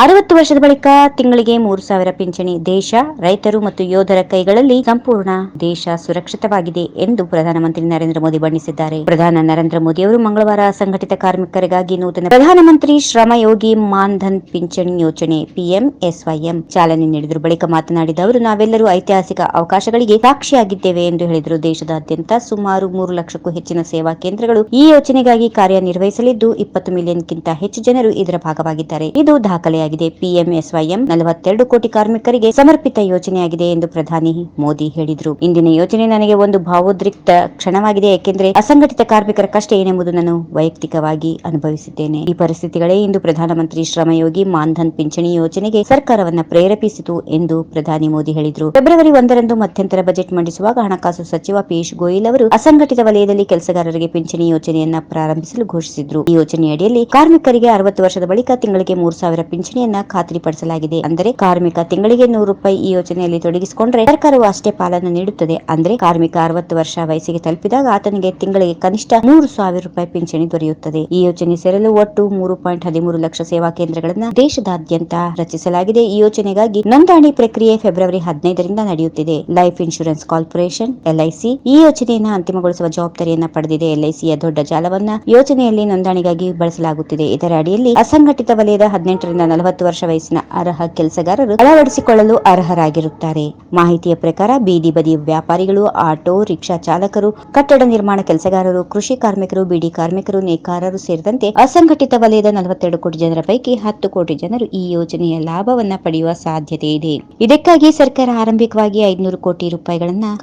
60 ವರ್ಷದ ಬಳಿಕ ತಿಂಗಳಿಗೆ 3,000 ಪಿಂಚಣಿ. ದೇಶ, ರೈತರು ಮತ್ತು ಯೋಧರ ಕೈಗಳಲ್ಲಿ ಸಂಪೂರ್ಣ ದೇಶ ಸುರಕ್ಷಿತವಾಗಿದೆ ಎಂದು ಪ್ರಧಾನಮಂತ್ರಿ ನರೇಂದ್ರ ಮೋದಿ ಬಣ್ಣಿಸಿದ್ದಾರೆ. ಪ್ರಧಾನಿ ನರೇಂದ್ರ ಮೋದಿ ಅವರು ಮಂಗಳವಾರ ಅಸಂಘಟಿತ ಕಾರ್ಮಿಕರಿಗಾಗಿ ನೂತನ ಪ್ರಧಾನಮಂತ್ರಿ ಶ್ರಮಯೋಗಿ ಮಾನ್ಧನ್ ಪಿಂಚಣಿ ಯೋಜನೆ (PMSYM) ಚಾಲನೆ ನೀಡಿದರು. ಬಳಿಕ ಮಾತನಾಡಿದ ಅವರು, ನಾವೆಲ್ಲರೂ ಐತಿಹಾಸಿಕ ಅವಕಾಶಗಳಿಗೆ ಸಾಕ್ಷಿಯಾಗಿದ್ದೇವೆ ಎಂದು ಹೇಳಿದರು. ದೇಶದಾದ್ಯಂತ ಸುಮಾರು 3 ಲಕ್ಷಕ್ಕೂ ಹೆಚ್ಚಿನ ಸೇವಾ ಕೇಂದ್ರಗಳು ಈ ಯೋಜನೆಗಾಗಿ ಕಾರ್ಯನಿರ್ವಹಿಸಲಿದ್ದು, 20 ಮಿಲಿಯನ್ಗಿಂತ ಹೆಚ್ಚು ಜನರು ಇದರ ಭಾಗವಾಗಿದ್ದಾರೆ. ಇದು ದಾಖಲೆಯಾಗಿದೆ. PMSYM 42 ಕೋಟಿ ಕಾರ್ಮಿಕರಿಗೆ ಸಮರ್ಪಿತ ಯೋಜನೆಯಾಗಿದೆ ಎಂದು ಪ್ರಧಾನಿ ಮೋದಿ ಹೇಳಿದರು. ಇಂದಿನ ಯೋಜನೆ ನನಗೆ ಒಂದು ಭಾವೋದ್ರಿಕ್ತ ಕ್ಷಣವಾಗಿದೆ, ಏಕೆಂದರೆ ಅಸಂಘಟಿತ ಕಾರ್ಮಿಕರ ಕಷ್ಟ ಏನೆಂಬುದು ನಾನು ವೈಯಕ್ತಿಕವಾಗಿ ಅನುಭವಿಸಿದ್ದೇನೆ. ಈ ಪರಿಸ್ಥಿತಿಗಳೇ ಇಂದು ಪ್ರಧಾನಮಂತ್ರಿ ಶ್ರಮಯೋಗಿ ಮಾನ್ಧನ್ ಪಿಂಚಣಿ ಯೋಜನೆಗೆ ಸರ್ಕಾರವನ್ನ ಪ್ರೇರೇಪಿಸಿತು ಎಂದು ಪ್ರಧಾನಿ ಮೋದಿ ಹೇಳಿದರು. ಫೆಬ್ರವರಿ 1ರಂದು ಮಧ್ಯಂತರ ಬಜೆಟ್ ಮಂಡಿಸುವಾಗ ಹಣಕಾಸು ಸಚಿವ ಪಿಯೂಷ್ ಗೋಯಲ್ ಅವರು ಅಸಂಘಟಿತ ವಲಯದಲ್ಲಿ ಕೆಲಸಗಾರರಿಗೆ ಪಿಂಚಣಿ ಯೋಜನೆಯನ್ನ ಪ್ರಾರಂಭಿಸಲು ಘೋಷಿಸಿದರು. ಈ ಯೋಜನೆಯಡಿಯಲ್ಲಿ ಕಾರ್ಮಿಕರಿಗೆ 60 ವರ್ಷದ ಬಳಿಕ ತಿಂಗಳಿಗೆ 3,000 ಪಿಂಚಣಿಯನ್ನ ಖಾತ್ರಿಪಡಿಸಲಾಗಿದೆ. ಅಂದರೆ ಕಾರ್ಮಿಕ ತಿಂಗಳಿಗೆ ₹100 ಈ ಯೋಜನೆಯಲ್ಲಿ ತೊಡಗಿಸಿಕೊಂಡರೆ ಸರ್ಕಾರವು ಅಷ್ಟೇ ಪಾಲನ್ನು ನೀಡುತ್ತದೆ. ಅಂದ್ರೆ ಕಾರ್ಮಿಕ 60 ವರ್ಷ ವಯಸ್ಸಿಗೆ ತಲುಪಿದಾಗ ಆತನಿಗೆ ತಿಂಗಳಿಗೆ ಕನಿಷ್ಠ ₹3,000 ಪಿಂಚಣಿ ದೊರೆಯುತ್ತದೆ. ಈ ಯೋಜನೆ ಸೇರಲು ಒಟ್ಟು 3.13 ಲಕ್ಷ ಸೇವಾ ಕೇಂದ್ರಗಳನ್ನು ದೇಶದಾದ್ಯಂತ ರಚಿಸಲಾಗಿದೆ. ಈ ಯೋಜನೆಗಾಗಿ ನೋಂದಣಿ ಪ್ರಕ್ರಿಯೆ ಫೆಬ್ರವರಿ 15ರಿಂದ ನಡೆಯುತ್ತಿದೆ. ಲೈಫ್ ಇನ್ಶೂರೆನ್ಸ್ ಕಾರ್ಪೊರೇಷನ್ (LIC) ಈ ಯೋಜನೆಯನ್ನು ಅಂತಿಮಗೊಳಿಸುವ ಜವಾಬ್ದಾರಿಯನ್ನ ಪಡೆದಿದೆ. LICಯ ದೊಡ್ಡ ಜಾಲವನ್ನ ಯೋಜನೆಯಲ್ಲಿ ನೋಂದಣಿಗಾಗಿ ಬಳಸಲಾಗುತ್ತಿದೆ. ಇದರ ಅಡಿಯಲ್ಲಿ ಅಸಂಘಟಿತ ವಲಯದ 18ರಿಂದ 40 ವರ್ಷ ವಯಸ್ಸಿನ ಅರ್ಹ ಕೆಲಸಗಾರರು ಅಳವಡಿಸಿಕೊಳ್ಳಲು ಅರ್ಹರಾಗಿರುತ್ತಾರೆ. ಮಾಹಿತಿಯ ಪ್ರಕಾರ ಬೀದಿ ಬದಿ ವ್ಯಾಪಾರಿಗಳು, ಆಟೋ ರಿಕ್ಷಾ ಚಾಲಕರು, ಕಟ್ಟಡ ನಿರ್ಮಾಣ ಕೆಲಸಗಾರರು, ಕೃಷಿ ಕಾರ್ಮಿಕರು, ಬಿಡಿ ಕಾರ್ಮಿಕರು, ನೇಕಾರರು ಸೇರಿದಂತೆ ಅಸಂಘಟಿತ ವಲಯದ 42 ಕೋಟಿ ಜನರ ಪೈಕಿ 10 ಕೋಟಿ ಜನರು ಈ ಯೋಜನೆಯ ಲಾಭವನ್ನ ಪಡೆಯುವ ಸಾಧ್ಯತೆ ಇದೆ. ಇದಕ್ಕಾಗಿ ಸರ್ಕಾರ ಆರಂಭಿಕವಾಗಿ ₹500 ಕೋಟಿ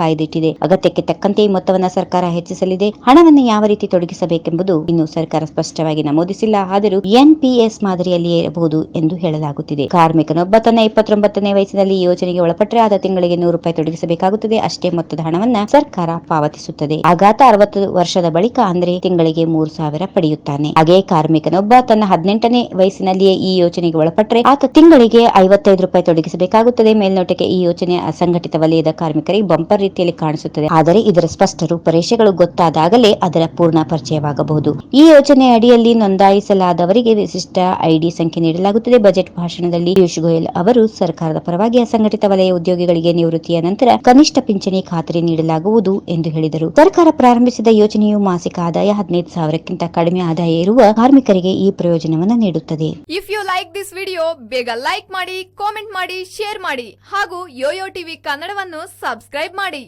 ಕಾಯ್ದಿಟ್ಟಿದೆ. ಅಗತ್ಯಕ್ಕೆ ತಕ್ಕಂತೆ ಈ ಮೊತ್ತವನ್ನು ಸರ್ಕಾರ ಹೆಚ್ಚಿಸಲಿದೆ. ಹಣವನ್ನು ಯಾವ ರೀತಿ ತೊಡಗಿಸಬೇಕೆಂಬುದು ಇನ್ನು ಸರ್ಕಾರ ಸ್ಪಷ್ಟವಾಗಿ ನಮೂದಿಸಿಲ್ಲ. ಆದರೂ NPS ಮಾದರಿಯಲ್ಲಿಯೇ ಇರಬಹುದು ಎಂದು ಹೇಳಲಾಗುತ್ತಿದೆ. ಕಾರ್ಮಿಕನೊಬ್ಬ ತನ್ನ 29ನೇ ವಯಸ್ಸಿನಲ್ಲಿ ಈ ಯೋಜನೆಗೆ ಒಳಪಟ್ಟರೆ ಆತ ತಿಂಗಳಿಗೆ ₹100 ತೊಡಗಿಸಬೇಕಾಗುತ್ತದೆ. ಅಷ್ಟೇ ಮೊತ್ತದ ಹಣವನ್ನ ಸರ್ಕಾರ ಪಾವತಿಸುತ್ತದೆ. ಆಗಾತ 60 ವರ್ಷದ ಬಳಿಕ ಅಂದ್ರೆ ತಿಂಗಳಿಗೆ 3,000 ಪಡೆಯುತ್ತಾನೆ. ಹಾಗೆ ಕಾರ್ಮಿಕನೊಬ್ಬ ತನ್ನ 18ನೇ ವಯಸ್ಸಿನಲ್ಲಿಯೇ ಈ ಯೋಜನೆಗೆ ಒಳಪಟ್ಟರೆ ಆತ ತಿಂಗಳಿಗೆ ₹55 ತೊಡಗಿಸಬೇಕಾಗುತ್ತದೆ. ಮೇಲ್ನೋಟಕ್ಕೆ ಈ ಯೋಜನೆ ಅಸಂಘಟಿತ ವಲಯದ ಕಾರ್ಮಿಕರಿಗೆ ಬಂಪರ್ ರೀತಿಯಲ್ಲಿ ಕಾಣಿಸುತ್ತದೆ. ಆದರೆ ಇದರ ಸ್ಪಷ್ಟ ರೂಪರೇಷೆಗಳು ಗೊತ್ತಾದಾಗಲೇ ಅದರ ಪೂರ್ಣ ಪರಿಚಯವಾಗಬಹುದು. ಈ ಯೋಜನೆ ಅಡಿಯಲ್ಲಿ ನೋಂದಾಯಿಸಲಾದವರಿಗೆ ವಿಶಿಷ್ಟ ಐಡಿ ಸಂಖ್ಯೆ ನೀಡಲಾಗುತ್ತದೆ. ಬಜೆಟ್ ಭಾಷಣದಲ್ಲಿ ಪಿಯೂಷ್ ಗೋಯಲ್ ಅವರು ಸರ್ಕಾರದ ಪರವಾಗಿ ಅಸಂಘಟಿತ ವಲಯ ಉದ್ಯೋಗಿಗಳಿಗೆ ನಿವೃತ್ತಿಯ ನಂತರ ಕನಿಷ್ಠ ಪಿಂಚಣಿ ಖಾತ್ರಿ ನೀಡಲಾಗುವುದು ಎಂದು ಹೇಳಿದರು. ಸರ್ಕಾರ ಪ್ರಾರಂಭಿಸಿದ ಯೋಜನೆಯು ಮಾಸಿಕ ಆದಾಯ 15,000ಕ್ಕಿಂತ ಕಡಿಮೆ ಆದಾಯ ಇರುವ ಕಾರ್ಮಿಕರಿಗೆ ಈ ಪ್ರಯೋಜನವನ್ನು ನೀಡುತ್ತದೆ. If you like this video, ಬೇಗ ಲೈಕ್ ಮಾಡಿ, ಕಾಮೆಂಟ್ ಮಾಡಿ, ಶೇರ್ ಮಾಡಿ ಹಾಗೂ ಯೋಯೋ ಟಿವಿ ಕನ್ನಡವನ್ನು ಸಬ್ಸ್ಕ್ರೈಬ್ ಮಾಡಿ.